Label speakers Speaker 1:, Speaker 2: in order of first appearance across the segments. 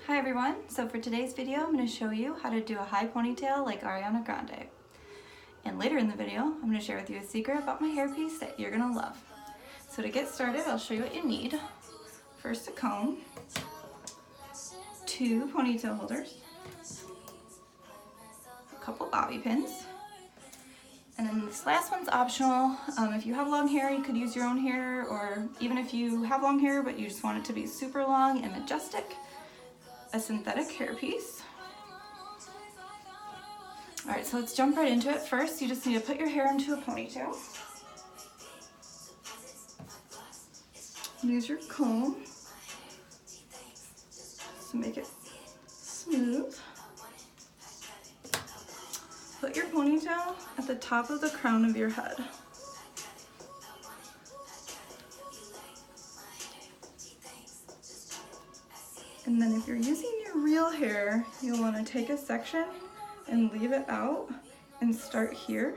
Speaker 1: Hi everyone, so for today's video I'm going to show you how to do a high ponytail like Ariana Grande. And later in the video I'm going to share with you a secret about my hairpiece that you're going to love. So to get started I'll show you what you need. First a comb, 2 ponytail holders, a couple bobby pins, and then this last one's optional. If you have long hair you could use your own hair, or even if you have long hair but you just want it to be super long and majestic, a synthetic hairpiece. Alright, so let's jump right into it. First, you just need to put your hair into a ponytail. Use your comb to make it smooth. Put your ponytail at the top of the crown of your head. And then if you're using your real hair, you'll want to take a section and leave it out and start here.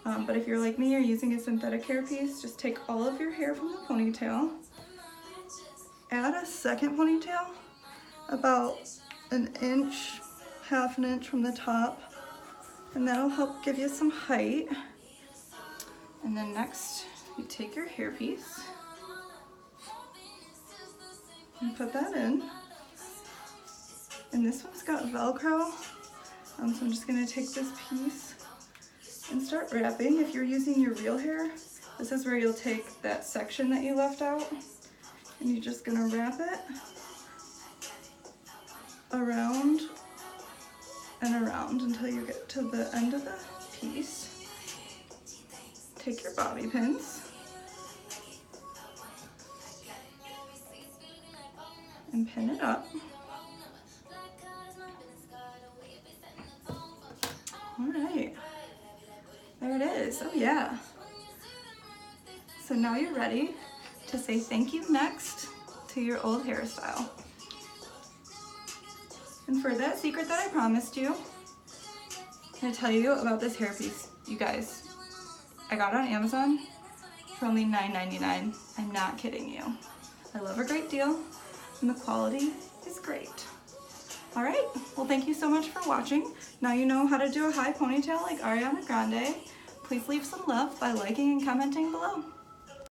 Speaker 1: But if you're like me, you're using a synthetic hairpiece, just take all of your hair from the ponytail, add a second ponytail about an inch, half an inch from the top, and that'll help give you some height. And then next, you take your hairpiece and put that in. And this one's got Velcro, so I'm just gonna take this piece and start wrapping. If you're using your real hair, this is where you'll take that section that you left out and you're just gonna wrap it around and around until you get to the end of the piece. Take your bobby pins and pin it up. Alright, there it is. Oh yeah. So now you're ready to say thank you next to your old hairstyle. And for that secret that I promised you, I'm going to tell you about this hairpiece. You guys, I got it on Amazon for only $9.99. I'm not kidding you. I love it a great deal, and the quality is great. Alright, well thank you so much for watching. Now you know how to do a high ponytail like Ariana Grande. Please leave some love by liking and commenting below.